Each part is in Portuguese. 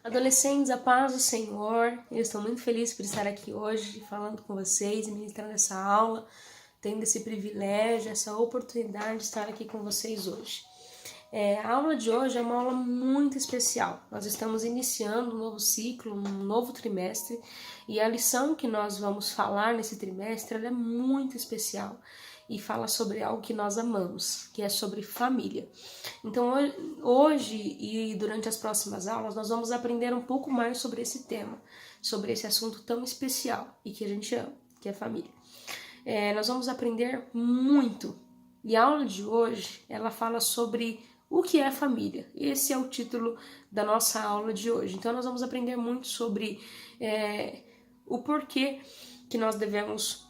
Adolescentes, a paz do Senhor. Eu estou muito feliz por estar aqui hoje falando com vocês, ministrando essa aula, tendo esse privilégio, essa oportunidade de estar aqui com vocês hoje. A aula de hoje é uma aula muito especial. Nós estamos iniciando um novo ciclo, um novo trimestre, e a lição que nós vamos falar nesse trimestre ela é muito especial e fala sobre algo que nós amamos, que é sobre família. Então hoje e durante as próximas aulas nós vamos aprender um pouco mais sobre esse tema, sobre esse assunto tão especial e que a gente ama, que é família. Nós vamos aprender muito, e a aula de hoje ela fala sobre o que é família. Esse é o título da nossa aula de hoje. Então nós vamos aprender muito sobre o porquê que nós devemos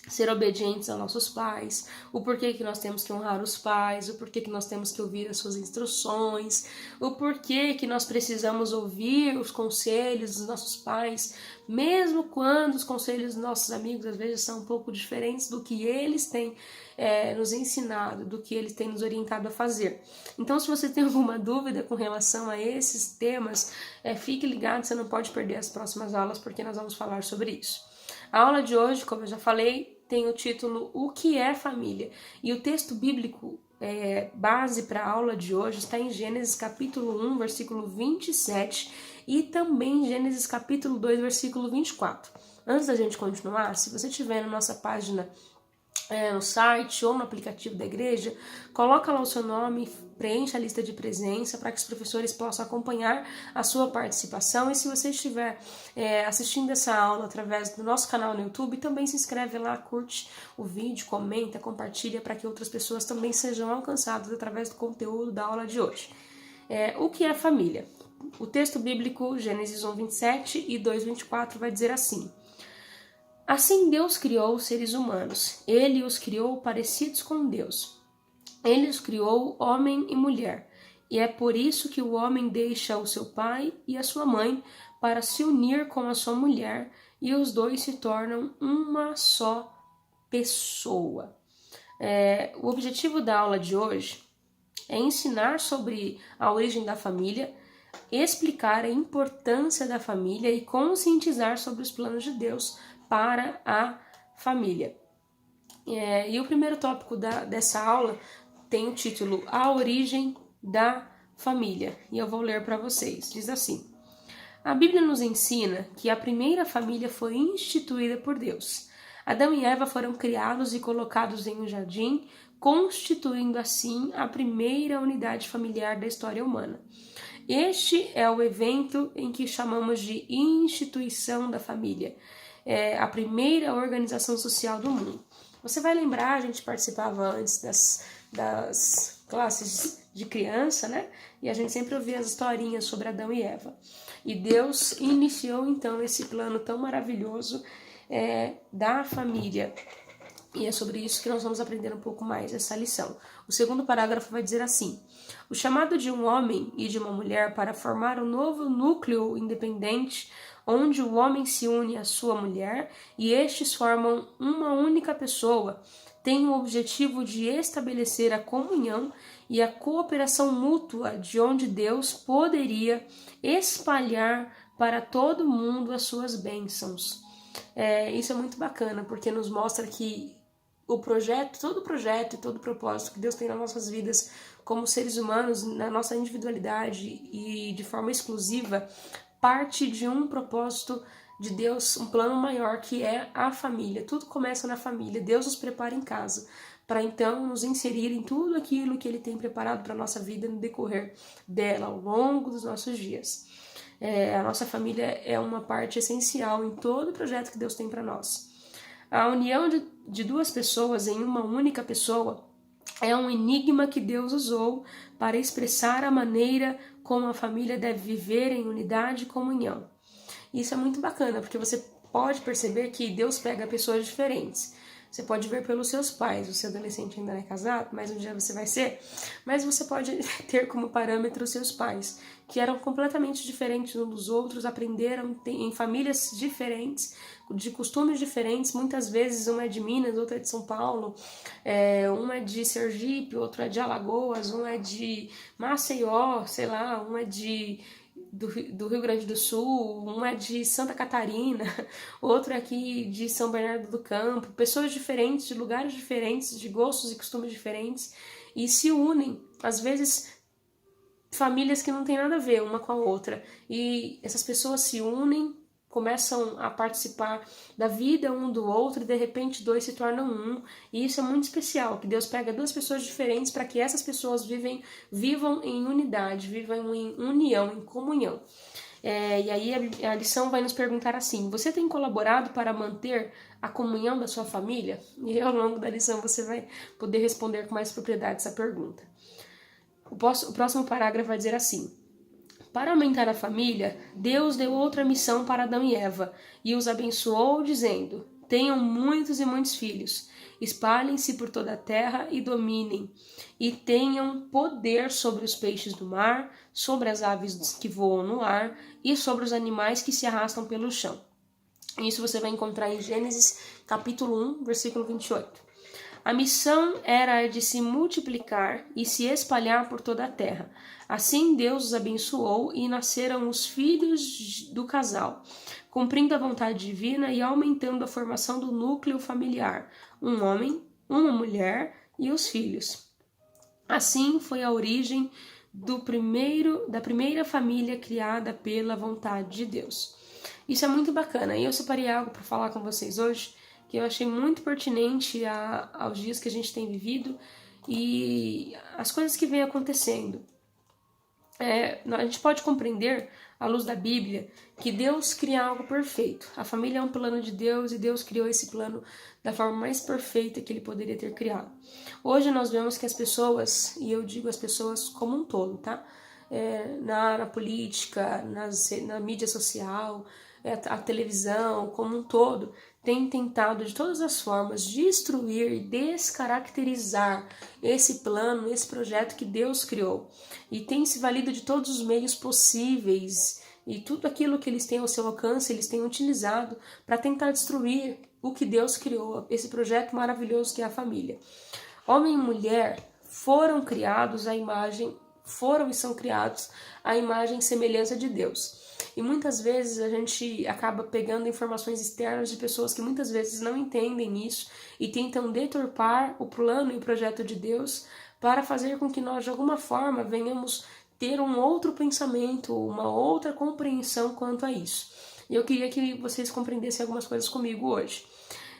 ser obedientes aos nossos pais, o porquê que nós temos que honrar os pais, o porquê que nós temos que ouvir as suas instruções, o porquê que nós precisamos ouvir os conselhos dos nossos pais, mesmo quando os conselhos dos nossos amigos às vezes são um pouco diferentes do que eles têm nos ensinado, do que eles têm nos orientado a fazer. Então, se você tem alguma dúvida com relação a esses temas, fique ligado, você não pode perder as próximas aulas, porque nós vamos falar sobre isso. A aula de hoje, como eu já falei, tem o título O que é família? E o texto bíblico base para a aula de hoje está em Gênesis capítulo 1, versículo 27 e também em Gênesis capítulo 2, versículo 24. Antes da gente continuar, se você estiver na nossa página no site ou no aplicativo da igreja, coloca lá o seu nome, preencha a lista de presença para que os professores possam acompanhar a sua participação. E se você estiver assistindo essa aula através do nosso canal no YouTube, também se inscreve lá, curte o vídeo, comenta, compartilha para que outras pessoas também sejam alcançadas através do conteúdo da aula de hoje. O que é família? O texto bíblico, Gênesis 1, 27 e 2, 24, vai dizer assim: Assim Deus criou os seres humanos, Ele os criou parecidos com Deus. Ele os criou homem e mulher, e é por isso que o homem deixa o seu pai e a sua mãe para se unir com a sua mulher, e os dois se tornam uma só pessoa. O objetivo da aula de hoje é ensinar sobre a origem da família, explicar a importância da família e conscientizar sobre os planos de Deus para a família. E o primeiro tópico dessa aula tem o título A Origem da Família, e eu vou ler para vocês. Diz assim: A Bíblia nos ensina que a primeira família foi instituída por Deus. Adão e Eva foram criados e colocados em um jardim, constituindo assim a primeira unidade familiar da história humana. Este é o evento em que chamamos de instituição da família, a primeira organização social do mundo. Você vai lembrar, a gente participava antes das classes de criança, né? E a gente sempre ouvia as historinhas sobre Adão e Eva. E Deus iniciou então esse plano tão maravilhoso da família. E é sobre isso que nós vamos aprender um pouco mais essa lição. O segundo parágrafo vai dizer assim: O chamado de um homem e de uma mulher para formar um novo núcleo independente, onde o homem se une à sua mulher e estes formam uma única pessoa, tem o objetivo de estabelecer a comunhão e a cooperação mútua de onde Deus poderia espalhar para todo mundo as suas bênçãos. Isso é muito bacana, porque nos mostra que todo o projeto e todo o propósito que Deus tem nas nossas vidas como seres humanos, na nossa individualidade e de forma exclusiva, parte de um propósito de Deus, um plano maior que é a família. Tudo começa na família. Deus nos prepara em casa para então nos inserir em tudo aquilo que Ele tem preparado para a nossa vida no decorrer dela, ao longo dos nossos dias. A nossa família é uma parte essencial em todo o projeto que Deus tem para nós. A união de duas pessoas em uma única pessoa é um enigma que Deus usou para expressar a maneira como a família deve viver em unidade e comunhão. Isso é muito bacana, porque você pode perceber que Deus pega pessoas diferentes. Você pode ver pelos seus pais, você adolescente ainda não é casado, mas um dia você vai ser, mas você pode ter como parâmetro os seus pais, que eram completamente diferentes uns dos outros, aprenderam em famílias diferentes, de costumes diferentes, muitas vezes uma é de Minas, outra é de São Paulo, uma é de Sergipe, outra é de Alagoas, uma é de Maceió, sei lá, uma é de do Rio Grande do Sul, um é de Santa Catarina, outro é aqui de São Bernardo do Campo, pessoas diferentes, de lugares diferentes, de gostos e costumes diferentes, e se unem, às vezes famílias que não tem nada a ver uma com a outra, e essas pessoas se unem, começam a participar da vida um do outro e de repente dois se tornam um, e isso é muito especial, que Deus pega duas pessoas diferentes para que essas pessoas vivam em unidade, vivam em união, em comunhão. E aí a lição vai nos perguntar assim: você tem colaborado para manter a comunhão da sua família? E ao longo da lição você vai poder responder com mais propriedade essa pergunta. O próximo parágrafo vai dizer assim: para aumentar a família, Deus deu outra missão para Adão e Eva e os abençoou, dizendo: tenham muitos e muitos filhos, espalhem-se por toda a terra e dominem, e tenham poder sobre os peixes do mar, sobre as aves que voam no ar e sobre os animais que se arrastam pelo chão. Isso você vai encontrar em Gênesis capítulo 1, versículo 28. A missão era a de se multiplicar e se espalhar por toda a terra. Assim Deus os abençoou e nasceram os filhos do casal, cumprindo a vontade divina e aumentando a formação do núcleo familiar, um homem, uma mulher e os filhos. Assim foi a origem da primeira família criada pela vontade de Deus. Isso é muito bacana, e eu separei algo para falar com vocês hoje, que eu achei muito pertinente aos dias que a gente tem vivido e as coisas que vêm acontecendo. A gente pode compreender, à luz da Bíblia, que Deus cria algo perfeito. A família é um plano de Deus e Deus criou esse plano da forma mais perfeita que Ele poderia ter criado. Hoje nós vemos que as pessoas, e eu digo as pessoas como um todo, tá? Na política, na mídia social, a televisão como um todo, tem tentado de todas as formas destruir e descaracterizar esse plano, esse projeto que Deus criou. E tem se valido de todos os meios possíveis e tudo aquilo que eles têm ao seu alcance, eles têm utilizado para tentar destruir o que Deus criou, esse projeto maravilhoso que é a família. Homem e mulher foram criados e são criados à imagem e semelhança de Deus. E muitas vezes a gente acaba pegando informações externas de pessoas que muitas vezes não entendem isso e tentam deturpar o plano e o projeto de Deus para fazer com que nós, de alguma forma, venhamos ter um outro pensamento, uma outra compreensão quanto a isso. E eu queria que vocês compreendessem algumas coisas comigo hoje.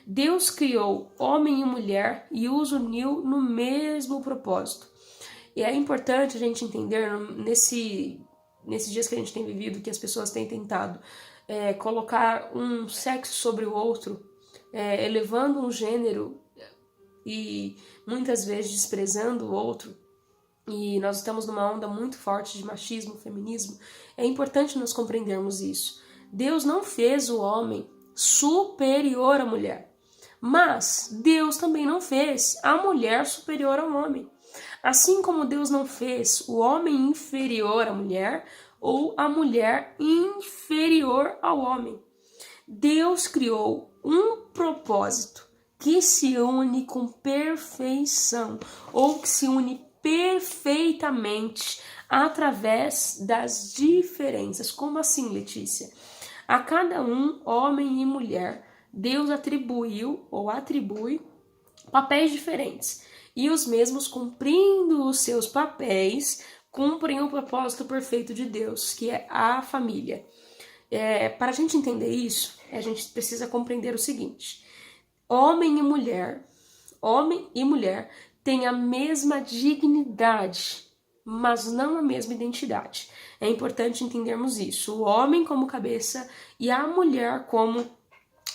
Deus criou homem e mulher e os uniu no mesmo propósito. E é importante a gente entender nesses dias que a gente tem vivido, que as pessoas têm tentado colocar um sexo sobre o outro, elevando um gênero e muitas vezes desprezando o outro, e nós estamos numa onda muito forte de machismo, feminismo. É importante nós compreendermos isso. Deus não fez o homem superior à mulher, mas Deus também não fez a mulher superior ao homem. Assim como Deus não fez o homem inferior à mulher ou a mulher inferior ao homem. Deus criou um propósito que se une com perfeição ou que se une perfeitamente através das diferenças. Como assim, Letícia? A cada um, homem e mulher, Deus atribuiu ou atribui papéis diferentes. E os mesmos, cumprindo os seus papéis, cumprem o propósito perfeito de Deus, que é a família. Para a gente entender isso, a gente precisa compreender o seguinte: homem e mulher têm a mesma dignidade, mas não a mesma identidade. É importante entendermos isso. O homem como cabeça e a mulher como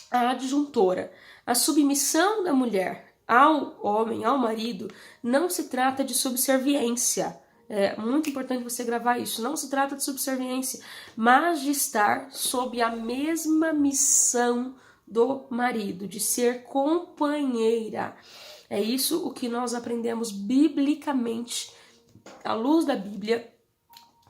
a adjuntora. A submissão da mulher ao homem, ao marido, não se trata de subserviência. É muito importante você gravar isso. Não se trata de subserviência, mas de estar sob a mesma missão do marido, de ser companheira. É isso o que nós aprendemos biblicamente, à luz da Bíblia,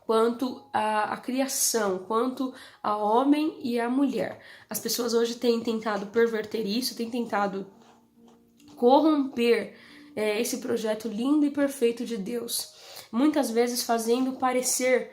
quanto à criação, quanto ao homem e à mulher. As pessoas hoje têm tentado perverter isso, têm tentado corromper esse projeto lindo e perfeito de Deus. Muitas vezes fazendo parecer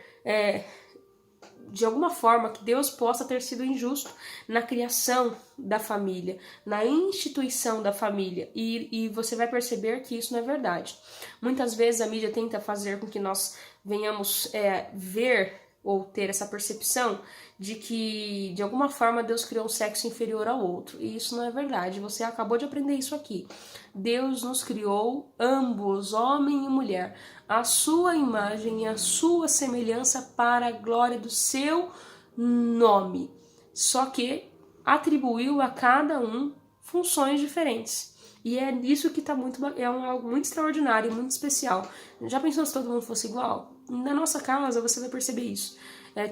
de alguma forma que Deus possa ter sido injusto na criação da família, na instituição da família, e você vai perceber que isso não é verdade. Muitas vezes a mídia tenta fazer com que nós venhamos ver ou ter essa percepção de que, de alguma forma, Deus criou um sexo inferior ao outro. E isso não é verdade. Você acabou de aprender isso aqui. Deus nos criou ambos, homem e mulher, a sua imagem e a sua semelhança para a glória do seu nome. Só que atribuiu a cada um funções diferentes. E é isso que algo muito extraordinário, muito especial. Já pensou se todo mundo fosse igual? Na nossa casa você vai perceber isso.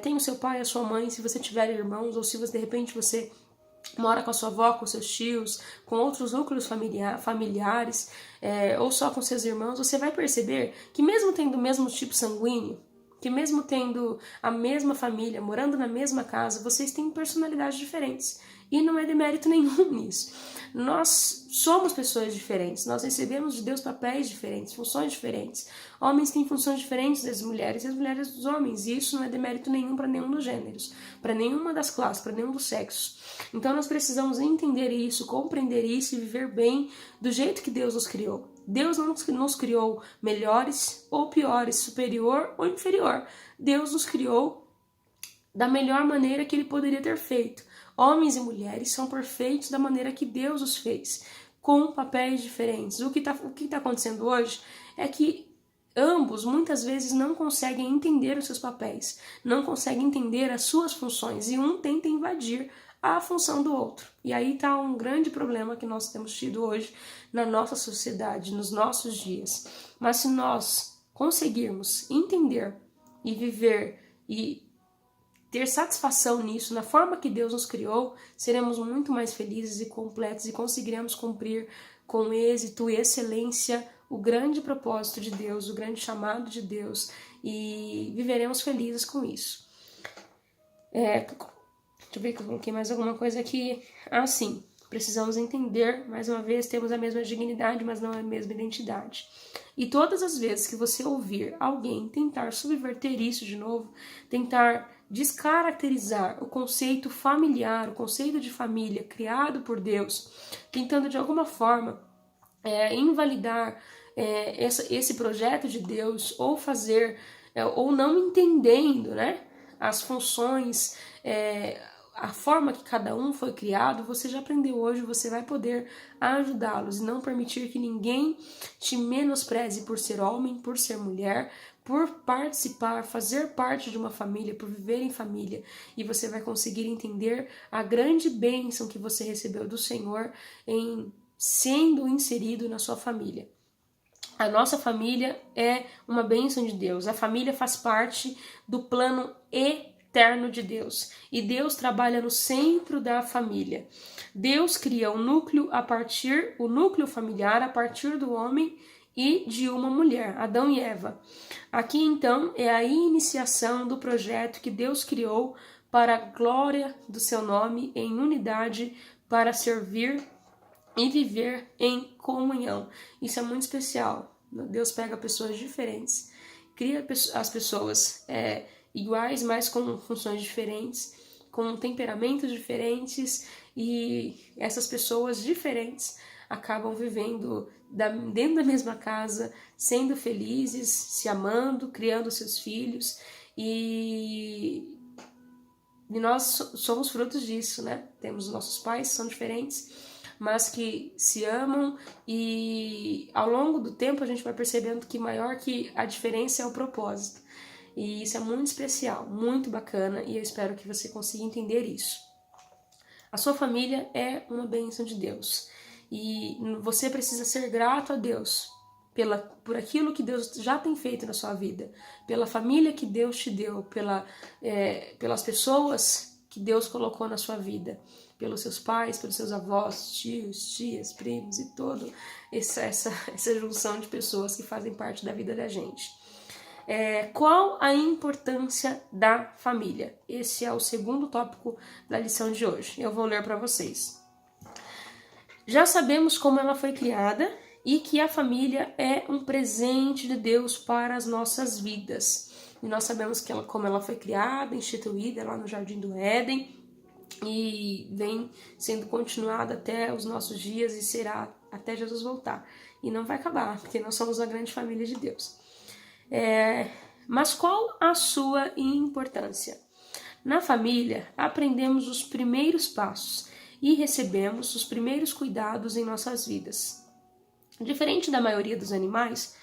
Tem o seu pai, a sua mãe, se você tiver irmãos, ou se você, de repente você mora com a sua avó, com seus tios, com outros núcleos familiares, ou só com seus irmãos, você vai perceber que mesmo tendo o mesmo tipo sanguíneo, que mesmo tendo a mesma família, morando na mesma casa, vocês têm personalidades diferentes. E não é demérito nenhum nisso. Nós somos pessoas diferentes, nós recebemos de Deus papéis diferentes, funções diferentes. Homens têm funções diferentes das mulheres e as mulheres dos homens, e isso não é demérito nenhum para nenhum dos gêneros, para nenhuma das classes, para nenhum dos sexos. Então nós precisamos entender isso, compreender isso e viver bem do jeito que Deus nos criou. Deus não nos criou melhores ou piores, superior ou inferior. Deus nos criou da melhor maneira que Ele poderia ter feito. Homens e mulheres são perfeitos da maneira que Deus os fez, com papéis diferentes. O que tá acontecendo hoje é que ambos muitas vezes não conseguem entender os seus papéis, não conseguem entender as suas funções, e um tenta invadir a função do outro. E aí está um grande problema que nós temos tido hoje na nossa sociedade, nos nossos dias. Mas se nós conseguirmos entender e viver e ter satisfação nisso, na forma que Deus nos criou, seremos muito mais felizes e completos e conseguiremos cumprir com êxito e excelência o grande propósito de Deus, o grande chamado de Deus, e viveremos felizes com isso. Deixa eu ver que eu coloquei mais alguma coisa aqui. Sim, precisamos entender, mais uma vez, temos a mesma dignidade, mas não a mesma identidade. E todas as vezes que você ouvir alguém tentar subverter isso de novo, tentar descaracterizar o conceito familiar, o conceito de família criado por Deus, tentando de alguma forma invalidar esse projeto de Deus, ou fazer, ou não entendendo, né, as funções, a forma que cada um foi criado, você já aprendeu hoje, você vai poder ajudá-los e não permitir que ninguém te menospreze por ser homem, por ser mulher, por participar, fazer parte de uma família, por viver em família, e você vai conseguir entender a grande bênção que você recebeu do Senhor em sendo inserido na sua família. A nossa família é uma bênção de Deus, a família faz parte do plano eterno de Deus, e Deus trabalha no centro da família. Deus cria o núcleo familiar a partir do homem e de uma mulher, Adão e Eva. Aqui então é a iniciação do projeto que Deus criou para a glória do seu nome, em unidade, para servir e viver em comunhão. Isso é muito especial. Deus pega pessoas diferentes, cria as pessoas iguais, mas com funções diferentes, com temperamentos diferentes, e essas pessoas diferentes acabam vivendo dentro da mesma casa, sendo felizes, se amando, criando seus filhos, e nós somos frutos disso, né? Temos nossos pais, são diferentes, mas que se amam, e ao longo do tempo a gente vai percebendo que maior que a diferença é o propósito. E isso é muito especial, muito bacana, e eu espero que você consiga entender isso. A sua família é uma bênção de Deus, e você precisa ser grato a Deus por aquilo que Deus já tem feito na sua vida, pela família que Deus te deu, pelas pessoas que Deus colocou na sua vida, pelos seus pais, pelos seus avós, tios, tias, primos e toda essa junção de pessoas que fazem parte da vida da gente. Qual a importância da família? Esse é o segundo tópico da lição de hoje. Eu vou ler para vocês. Já sabemos como ela foi criada e que a família é um presente de Deus para as nossas vidas. e nós sabemos como ela foi criada, instituída lá no Jardim do Éden, e vem sendo continuada até os nossos dias e será até Jesus voltar. E não vai acabar, porque nós somos uma grande família de Deus. Mas qual a sua importância? Na família, aprendemos os primeiros passos e recebemos os primeiros cuidados em nossas vidas. Diferente da maioria dos animais,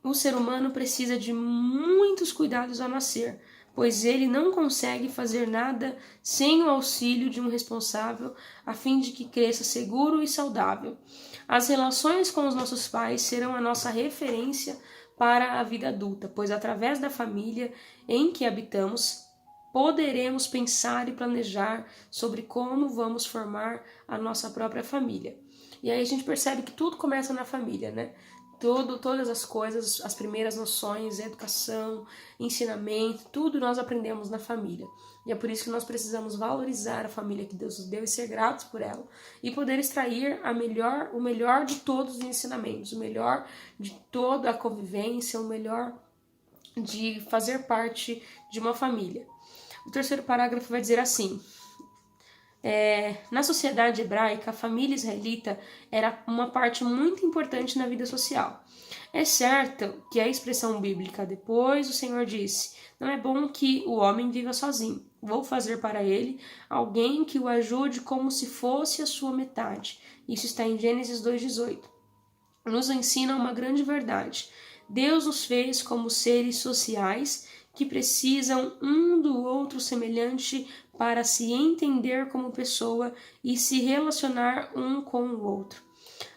o ser humano precisa de muitos cuidados ao nascer, pois ele não consegue fazer nada sem o auxílio de um responsável a fim de que cresça seguro e saudável. As relações com os nossos pais serão a nossa referência para a vida adulta, pois através da família em que habitamos, poderemos pensar e planejar sobre como vamos formar a nossa própria família. E aí a gente percebe que tudo começa na família, né? Todas as coisas, as primeiras noções, educação, ensinamento, tudo nós aprendemos na família. E é por isso que nós precisamos valorizar a família que Deus nos deu e ser gratos por ela. E poder extrair o melhor de todos os ensinamentos, o melhor de toda a convivência, o melhor de fazer parte de uma família. O terceiro parágrafo vai dizer assim: na sociedade hebraica, a família israelita era uma parte muito importante na vida social. É certo que a expressão bíblica depois o Senhor disse: não é bom que o homem viva sozinho. Vou fazer para ele alguém que o ajude como se fosse a sua metade. Isso está em Gênesis 2,18. Nos ensina uma grande verdade. Deus nos fez como seres sociais que precisam um do outro semelhante para se entender como pessoa e se relacionar um com o outro.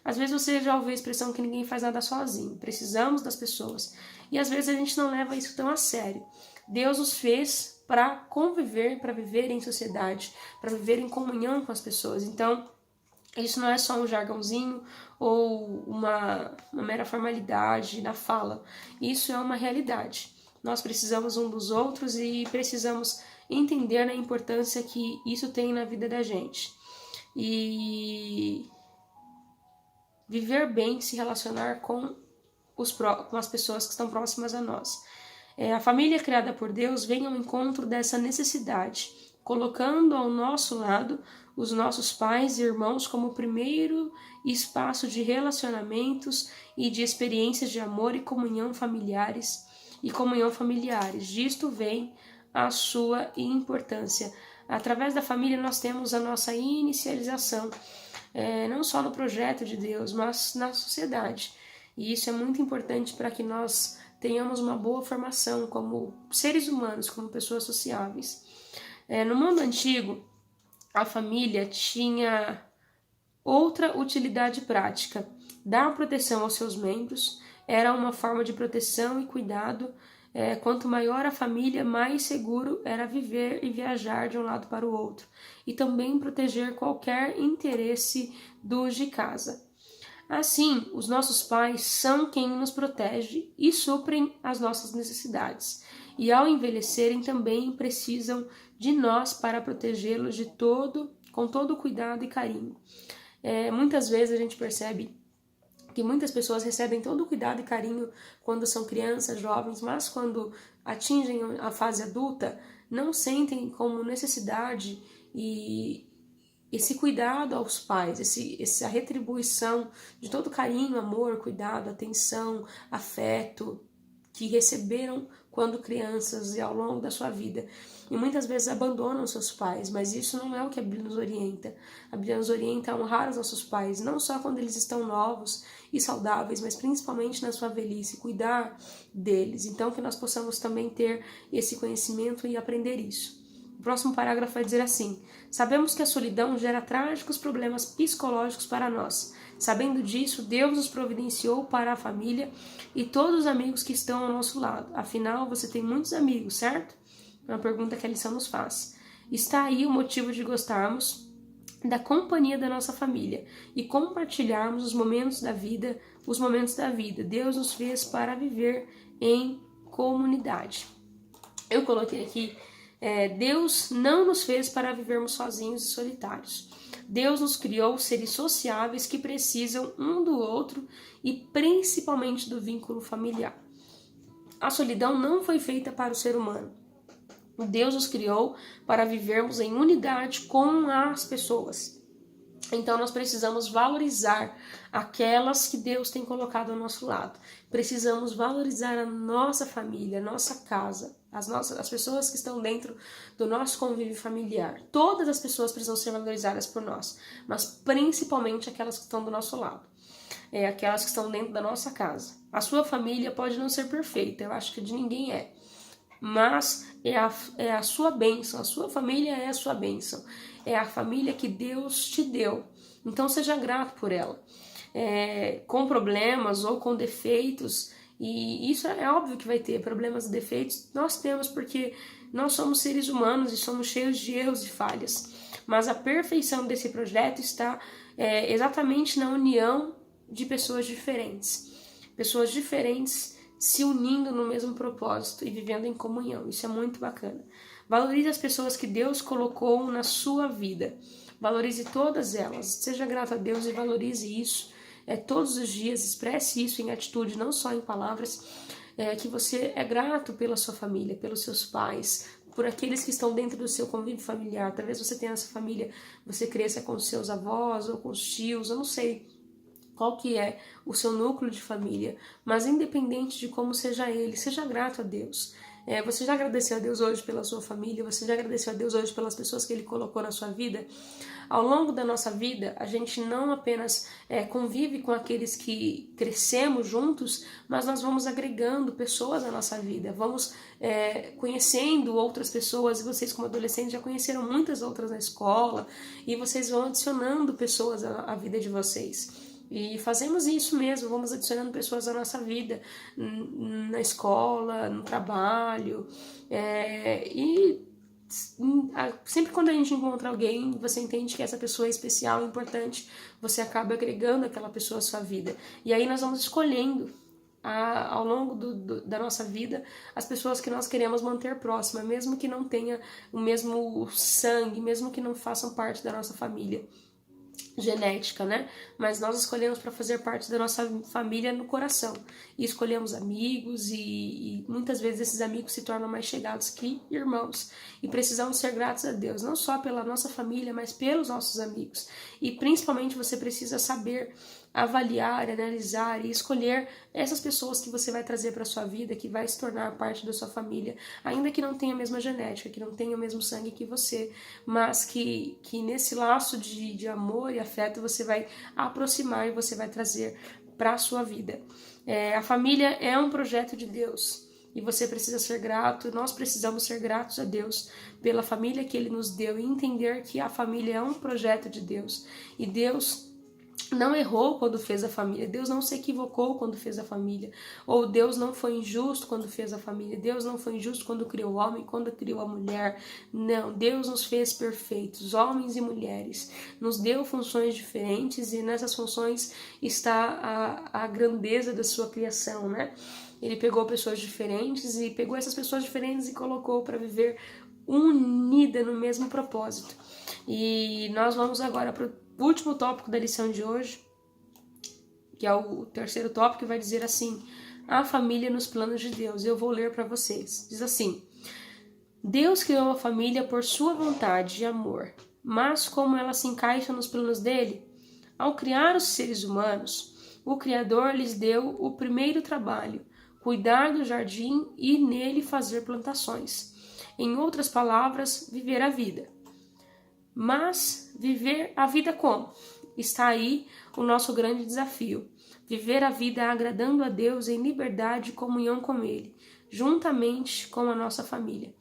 Às vezes você já ouviu a expressão que ninguém faz nada sozinho, precisamos das pessoas. E às vezes a gente não leva isso tão a sério. Deus os fez para conviver, para viver em sociedade, para viver em comunhão com as pessoas. Então, isso não é só um jargãozinho ou uma mera formalidade na fala. Isso é uma realidade. Nós precisamos um dos outros e precisamos entender a importância que isso tem na vida da gente. E viver bem, se relacionar com as pessoas que estão próximas a nós. A família criada por Deus vem ao encontro dessa necessidade, colocando ao nosso lado os nossos pais e irmãos como primeiro espaço de relacionamentos e de experiências de amor e comunhão familiares. Disto vem a sua importância. Através da família nós temos a nossa inicialização, não só no projeto de Deus, mas na sociedade. E isso é muito importante para que nós tenhamos uma boa formação como seres humanos, como pessoas sociáveis. No mundo antigo, a família tinha outra utilidade prática. Dar proteção aos seus membros era uma forma de proteção e cuidado. Quanto maior a família, mais seguro era viver e viajar de um lado para o outro. E também proteger qualquer interesse dos de casa. Assim, os nossos pais são quem nos protege e suprem as nossas necessidades. E ao envelhecerem também precisam de nós para protegê-los com todo cuidado e carinho. Muitas vezes a gente percebe que muitas pessoas recebem todo o cuidado e carinho quando são crianças, jovens, mas quando atingem a fase adulta, não sentem como necessidade e esse cuidado aos pais, essa retribuição de todo carinho, amor, cuidado, atenção, afeto que receberam quando crianças e ao longo da sua vida. E muitas vezes abandonam seus pais, mas isso não é o que a Bíblia nos orienta. A Bíblia nos orienta a honrar os nossos pais, não só quando eles estão novos e saudáveis, mas principalmente na sua velhice, cuidar deles. Então que nós possamos também ter esse conhecimento e aprender isso. O próximo parágrafo vai dizer assim: sabemos que a solidão gera trágicos problemas psicológicos para nós. Sabendo disso, Deus nos providenciou para a família e todos os amigos que estão ao nosso lado. Afinal, você tem muitos amigos, certo? É uma pergunta que a lição nos faz. Está aí o motivo de gostarmos da companhia da nossa família e compartilharmos os momentos da vida. Deus nos fez para viver em comunidade. Eu coloquei aqui: Deus não nos fez para vivermos sozinhos e solitários. Deus nos criou seres sociáveis que precisam um do outro e principalmente do vínculo familiar. a solidão não foi feita para o ser humano. Deus nos criou para vivermos em unidade com as pessoas. Então nós precisamos valorizar aquelas que Deus tem colocado ao nosso lado. Precisamos valorizar a nossa família, a nossa casa, as pessoas que estão dentro do nosso convívio familiar. Todas as pessoas precisam ser valorizadas por nós, mas principalmente aquelas que estão do nosso lado. Aquelas que estão dentro da nossa casa. A sua família pode não ser perfeita, eu acho que de ninguém é. Mas é a sua bênção, a sua família é a sua bênção. É a família que Deus te deu. Então seja grato por ela. Com problemas ou com defeitos, e isso é óbvio que vai ter problemas e defeitos, nós temos porque nós somos seres humanos e somos cheios de erros e falhas. Mas a perfeição desse projeto está exatamente na união de pessoas diferentes. Pessoas diferentes se unindo no mesmo propósito e vivendo em comunhão. Isso é muito bacana. Valorize as pessoas que Deus colocou na sua vida. Valorize todas elas. Seja grato a Deus e valorize isso todos os dias. Expresse isso em atitude, não só em palavras. Que você é grato pela sua família, pelos seus pais, por aqueles que estão dentro do seu convívio familiar. Talvez você tenha essa família, você cresça com os seus avós ou com os tios, eu não sei qual que é o seu núcleo de família, mas independente de como seja ele, seja grato a Deus. Você já agradeceu a Deus hoje pela sua família? Você já agradeceu a Deus hoje pelas pessoas que Ele colocou na sua vida? Ao longo da nossa vida, a gente não apenas convive com aqueles que crescemos juntos, mas nós vamos agregando pessoas à nossa vida, vamos conhecendo outras pessoas, e vocês como adolescentes já conheceram muitas outras na escola, e vocês vão adicionando pessoas à vida de vocês. E fazemos isso mesmo, vamos adicionando pessoas à nossa vida, na escola, no trabalho, e sempre quando a gente encontra alguém, você entende que essa pessoa é especial, importante, você acaba agregando aquela pessoa à sua vida. E aí nós vamos escolhendo ao longo da nossa vida as pessoas que nós queremos manter próximas, mesmo que não tenha o mesmo sangue, mesmo que não façam parte da nossa família genética, né? Mas nós escolhemos para fazer parte da nossa família no coração. E escolhemos amigos e muitas vezes esses amigos se tornam mais chegados que irmãos. E precisamos ser gratos a Deus, não só pela nossa família, mas pelos nossos amigos. E principalmente você precisa saber avaliar, analisar e escolher essas pessoas que você vai trazer para sua vida, que vai se tornar parte da sua família, ainda que não tenha a mesma genética, que não tenha o mesmo sangue que você, mas que nesse laço de amor e afeto você vai aproximar e você vai trazer para a sua vida. A família é um projeto de Deus. E você precisa ser grato, nós precisamos ser gratos a Deus pela família que Ele nos deu e entender que a família é um projeto de Deus. E Deus não errou quando fez a família, Deus não se equivocou quando fez a família, ou Deus não foi injusto quando fez a família, Deus não foi injusto quando criou o homem, quando criou a mulher. Não, Deus nos fez perfeitos, homens e mulheres, nos deu funções diferentes e nessas funções está a grandeza da sua criação, né? Ele pegou pessoas diferentes e pegou essas pessoas diferentes e colocou para viver unida no mesmo propósito. E nós vamos agora para o último tópico da lição de hoje, que é o terceiro tópico, que vai dizer assim: a família nos planos de Deus. Eu vou ler para vocês. Diz assim: Deus criou a família por sua vontade e amor, mas como ela se encaixa nos planos dele? Ao criar os seres humanos, o Criador lhes deu o primeiro trabalho, cuidar do jardim e nele fazer plantações. Em outras palavras, viver a vida. Mas viver a vida como? Está aí o nosso grande desafio. Viver a vida agradando a Deus em liberdade e comunhão com Ele, juntamente com a nossa família.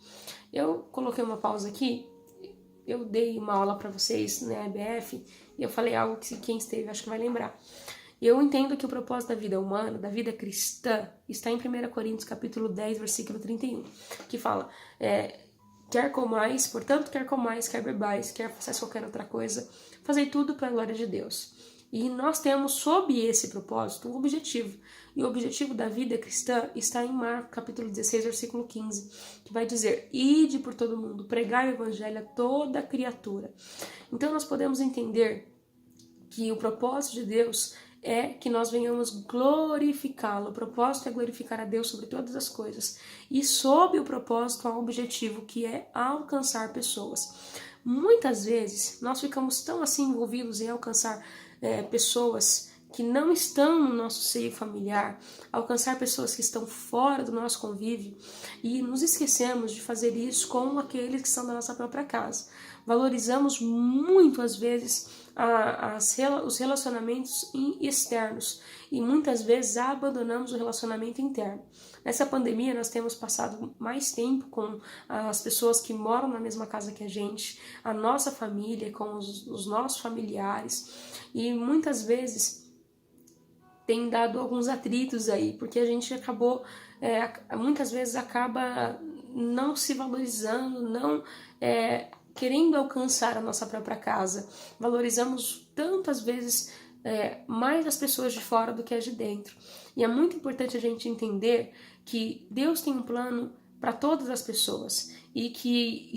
Eu coloquei uma pausa aqui, eu dei uma aula para vocês na EBF e eu falei algo que quem esteve acho que vai lembrar. Eu entendo que o propósito da vida humana, da vida cristã, está em 1 Coríntios capítulo 10, versículo 31, que fala: quer comais, portanto, quer comais, quer bebais, quer façais qualquer outra coisa, fazei tudo para a glória de Deus. E nós temos, sob esse propósito, um objetivo. E o objetivo da vida cristã está em Marcos, capítulo 16, versículo 15, que vai dizer: ide por todo mundo, pregai o evangelho a toda criatura. Então nós podemos entender que o propósito de Deus é que nós venhamos glorificá-lo. O propósito é glorificar a Deus sobre todas as coisas. E sob o propósito há um objetivo, que é alcançar pessoas. Muitas vezes nós ficamos tão assim envolvidos em alcançar pessoas que não estão no nosso seio familiar, alcançar pessoas que estão fora do nosso convívio, e nos esquecemos de fazer isso com aqueles que são da nossa própria casa. Valorizamos muito, às vezes, os relacionamentos externos e muitas vezes abandonamos o relacionamento interno. Nessa pandemia nós temos passado mais tempo com as pessoas que moram na mesma casa que a nossa família, com os nossos familiares, e muitas vezes tem dado alguns atritos aí, porque a gente muitas vezes acaba não se valorizando, não querendo alcançar a nossa própria casa. Valorizamos tantas vezes mais as pessoas de fora do que as de dentro. E é muito importante a gente entender que Deus tem um plano para todas as pessoas e que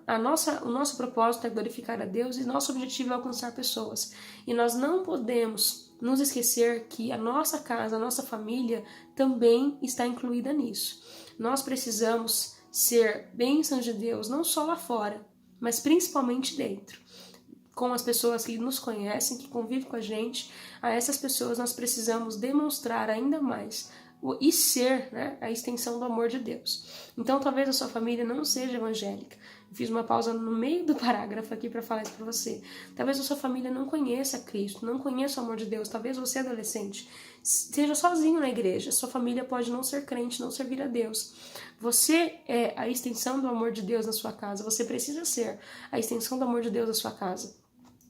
o nosso propósito é glorificar a Deus e nosso objetivo é alcançar pessoas. E nós não podemos nos esquecer que a nossa casa, a nossa família também está incluída nisso. Nós precisamos ser bênçãos de Deus, não só lá fora, mas principalmente dentro. Com as pessoas que nos conhecem, que convivem com a essas pessoas nós precisamos demonstrar ainda mais e ser, a extensão do amor de Deus. Então talvez a sua família não seja evangélica. Eu fiz uma pausa no meio do parágrafo aqui para falar isso para você. Talvez a sua família não conheça Cristo, não conheça o amor de Deus. Talvez você, adolescente, esteja sozinho na igreja. Sua família pode não ser crente, não servir a Deus. Você é a extensão do amor de Deus na sua casa. Você precisa ser a extensão do amor de Deus na sua casa.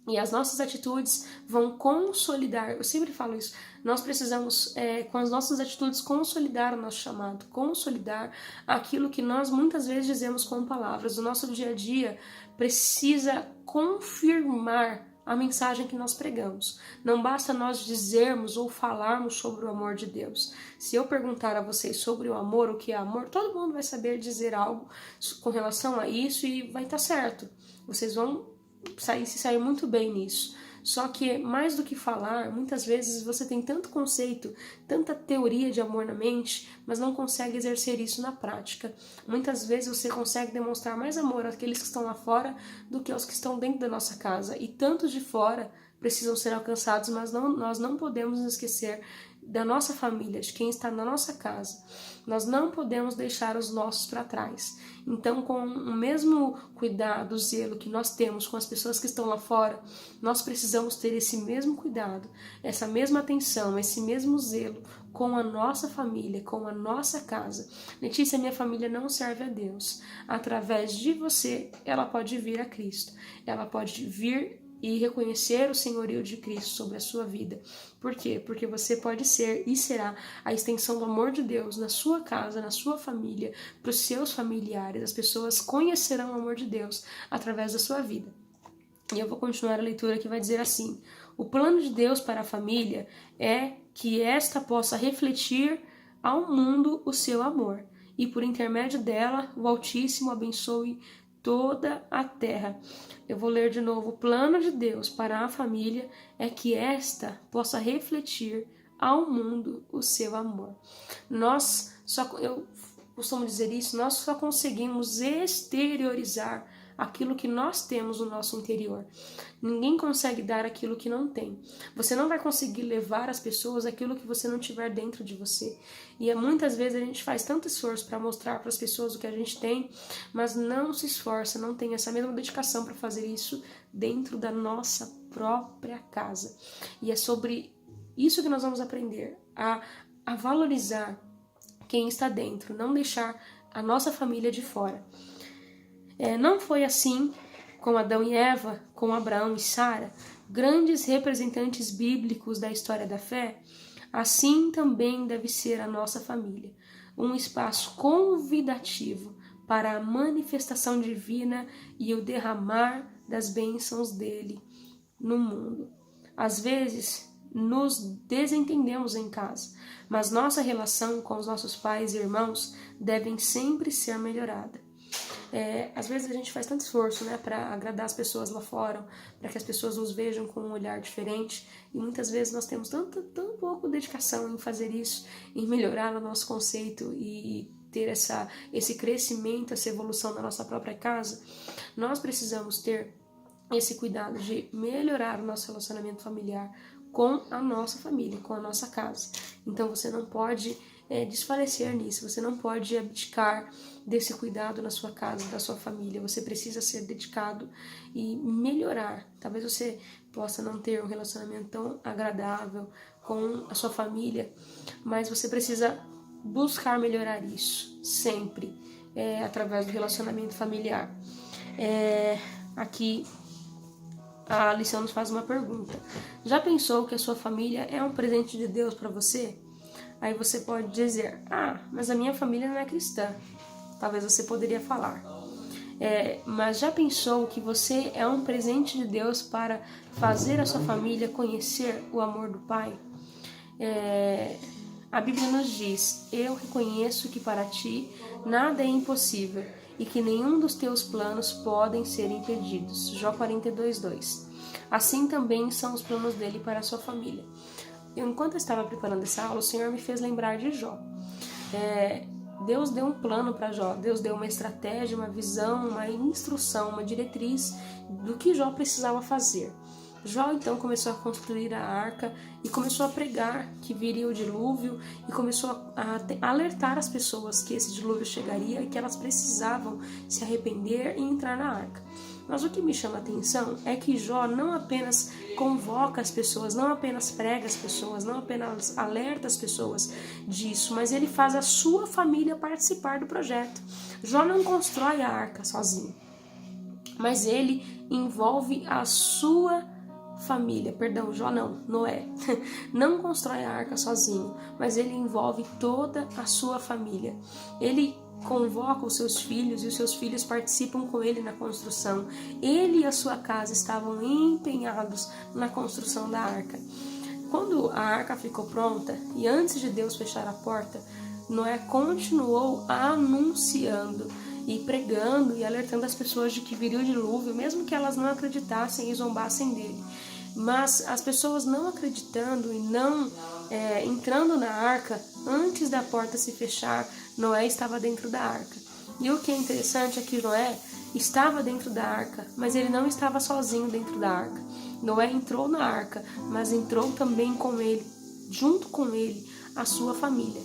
E as nossas atitudes vão consolidar, eu sempre falo isso, nós precisamos, com as nossas atitudes, consolidar o nosso chamado, consolidar aquilo que nós muitas vezes dizemos com palavras. O nosso dia a dia precisa confirmar a mensagem que nós pregamos. Não basta nós dizermos ou falarmos sobre o amor de Deus. Se eu perguntar a vocês sobre o amor, o que é amor, todo mundo vai saber dizer algo com relação a isso e vai estar certo. Vocês vão se sair muito bem nisso. Só que mais do que falar, muitas vezes você tem tanto conceito, tanta teoria de amor na mente, mas não consegue exercer isso na prática. Muitas vezes você consegue demonstrar mais amor àqueles que estão lá fora do que aos que estão dentro da nossa casa. E tantos de fora precisam ser alcançados, mas nós não podemos nos esquecer da nossa família, de quem está na nossa casa. Nós não podemos deixar os nossos para trás. Então, com o mesmo cuidado, zelo que nós temos com as pessoas que estão lá fora, nós precisamos ter esse mesmo cuidado, essa mesma atenção, esse mesmo zelo com a nossa família, com a nossa casa. Letícia, minha família não serve a Deus. Através de você, ela pode vir a Cristo. Ela pode vir e reconhecer o senhorio de Cristo sobre a sua vida. Por quê? Porque você pode ser e será a extensão do amor de Deus na sua casa, na sua família, para os seus familiares. As pessoas conhecerão o amor de Deus através da sua vida. E eu vou continuar a leitura que vai dizer assim: o plano de Deus para a família é que esta possa refletir ao mundo o seu amor, e por intermédio dela o Altíssimo abençoe toda a terra. Eu vou ler de novo. O plano de Deus para a família é que esta possa refletir ao mundo o seu amor. Eu costumo dizer isso, nós só conseguimos exteriorizar aquilo que nós temos no nosso interior. Ninguém consegue dar aquilo que não tem. Você não vai conseguir levar às pessoas aquilo que você não tiver dentro de você. E muitas vezes a gente faz tanto esforço para mostrar para as pessoas o que a gente tem, mas não se esforça, não tem essa mesma dedicação para fazer isso dentro da nossa própria casa. E é sobre isso que nós vamos aprender, a valorizar quem está dentro, não deixar a nossa família de fora. Não foi assim com Adão e Eva, com Abraão e Sara, grandes representantes bíblicos da história da fé. Assim também deve ser a nossa família, um espaço convidativo para a manifestação divina e o derramar das bênçãos dele no mundo. Às vezes nos desentendemos em casa, mas nossa relação com os nossos pais e irmãos devem sempre ser melhorada. Às vezes a gente faz tanto esforço, né, para agradar as pessoas lá fora, para que as pessoas nos vejam com um olhar diferente, e muitas vezes nós temos tão pouco dedicação em fazer isso, em melhorar o nosso conceito e ter esse crescimento, essa evolução na nossa própria casa. Nós precisamos ter esse cuidado de melhorar o nosso relacionamento familiar com a nossa família, com a nossa casa. Então você não pode desfalecer nisso, você não pode abdicar desse cuidado na sua casa, da sua família. Você precisa ser dedicado e melhorar. Talvez você possa não ter um relacionamento tão agradável com a sua família, mas você precisa buscar melhorar isso sempre, através do relacionamento familiar. Aqui a lição nos faz uma pergunta. Já pensou que a sua família é um presente de Deus para você? Aí você pode dizer, mas a minha família não é cristã. Talvez você poderia falar. Mas já pensou que você é um presente de Deus para fazer a sua família conhecer o amor do Pai? A Bíblia nos diz, eu reconheço que para ti nada é impossível e que nenhum dos teus planos podem ser impedidos. Jó 42:2. Assim também são os planos dele para a sua família. Enquanto eu estava preparando essa aula, o Senhor me fez lembrar de Jó. Deus deu um plano para Jó, Deus deu uma estratégia, uma visão, uma instrução, uma diretriz do que Jó precisava fazer. Jó então começou a construir a arca e começou a pregar que viria o dilúvio e começou a alertar as pessoas que esse dilúvio chegaria e que elas precisavam se arrepender e entrar na arca. Mas o que me chama a atenção é que Jó não apenas convoca as pessoas, não apenas prega as pessoas, não apenas alerta as pessoas disso, mas ele faz a sua família participar do projeto. Jó não constrói a arca sozinho, mas ele envolve a sua família, Jó não, Noé, não constrói a arca sozinho, mas ele envolve toda a sua família. Ele convoca os seus filhos e os seus filhos participam com ele na construção. Ele e a sua casa estavam empenhados na construção da arca. Quando a arca ficou pronta e antes de Deus fechar a porta, Noé continuou anunciando e pregando e alertando as pessoas de que viria o dilúvio, mesmo que elas não acreditassem e zombassem dele. Mas as pessoas não acreditando e não entrando na arca, antes da porta se fechar, Noé estava dentro da arca. E o que é interessante é que Noé estava dentro da arca, mas ele não estava sozinho dentro da arca. Noé entrou na arca, mas entrou também com ele, junto com ele, a sua família.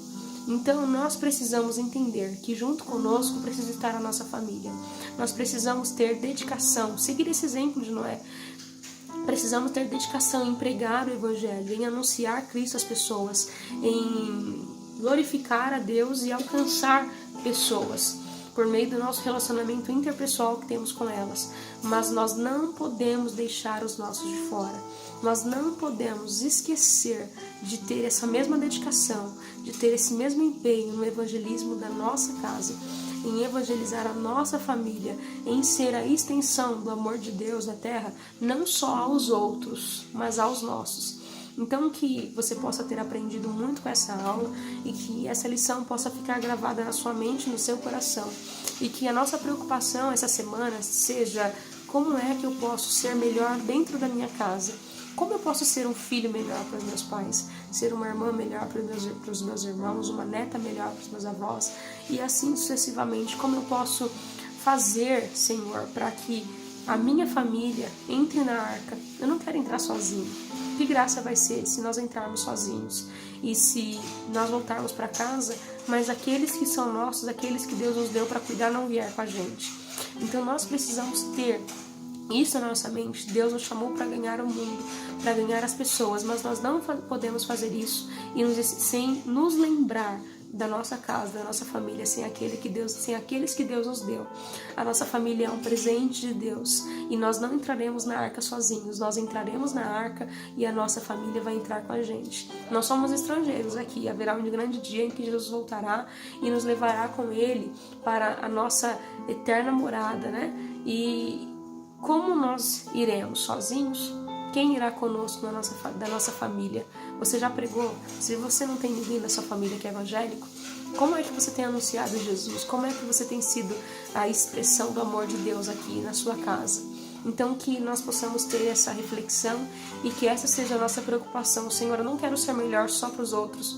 Então nós precisamos entender que junto conosco precisa estar a nossa família. Nós precisamos ter dedicação, seguir esse exemplo de Noé. Precisamos ter dedicação em pregar o Evangelho, em anunciar Cristo às pessoas, em glorificar a Deus e alcançar pessoas por meio do nosso relacionamento interpessoal que temos com elas. Mas nós não podemos deixar os nossos de fora. Nós não podemos esquecer de ter essa mesma dedicação, de ter esse mesmo empenho no evangelismo da nossa casa, em evangelizar a nossa família, em ser a extensão do amor de Deus na terra, não só aos outros, mas aos nossos. Então que você possa ter aprendido muito com essa aula e que essa lição possa ficar gravada na sua mente, no seu coração. E que a nossa preocupação essa semana seja como é que eu posso ser melhor dentro da minha casa. Como eu posso ser um filho melhor para os meus pais, ser uma irmã melhor para os meus irmãos, uma neta melhor para os meus avós e assim sucessivamente. Como eu posso fazer, Senhor, para que a minha família entre na arca. Eu não quero entrar sozinho. Que graça vai ser se nós entrarmos sozinhos e se nós voltarmos para casa, mas aqueles que são nossos, aqueles que Deus nos deu para cuidar não vier com a gente. Então nós precisamos ter isso na nossa mente. Deus nos chamou para ganhar o mundo, para ganhar as pessoas, mas nós não podemos fazer isso sem nos lembrar da nossa casa, da nossa família, sem aqueles que Deus nos deu. A nossa família é um presente de Deus e nós não entraremos na arca sozinhos, nós entraremos na arca e a nossa família vai entrar com a gente. Nós somos estrangeiros aqui, haverá um grande dia em que Jesus voltará e nos levará com Ele para a nossa eterna morada, né? E como nós iremos sozinhos? Quem irá conosco da nossa família? Você já pregou? Se você não tem ninguém da sua família que é evangélico, Como é que você tem anunciado Jesus? Como é que você tem sido a expressão do amor de Deus aqui na sua casa? Então que nós possamos ter essa reflexão e que essa seja a nossa preocupação. Senhor, eu não quero ser melhor só para os outros.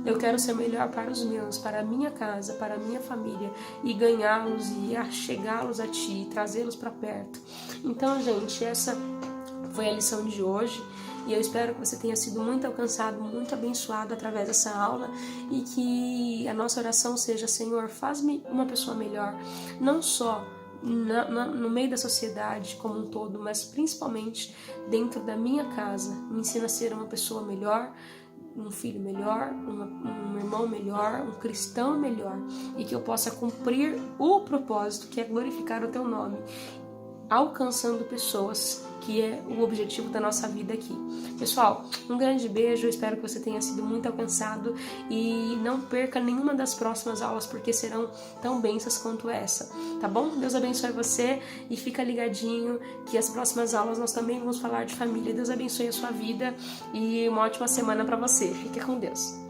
Eu quero ser melhor para os meus, para a minha casa, para a minha família e ganhá-los e chegá-los a Ti e trazê-los para perto. Então, gente, essa foi a lição de hoje. E eu espero que você tenha sido muito alcançado, muito abençoado através dessa aula e que a nossa oração seja: Senhor, faz-me uma pessoa melhor, não só no meio da sociedade como um todo, mas principalmente dentro da minha casa. Me ensina a ser uma pessoa melhor, um filho melhor, um irmão melhor, um cristão melhor, e que eu possa cumprir o propósito que é glorificar o Teu nome, alcançando pessoas, que é o objetivo da nossa vida aqui. Pessoal, um grande beijo, eu espero que você tenha sido muito alcançado e não perca nenhuma das próximas aulas, porque serão tão bênçãos quanto essa, tá bom? Deus abençoe você e fica ligadinho que as próximas aulas nós também vamos falar de família. Deus abençoe a sua vida e uma ótima semana para você. Fique com Deus.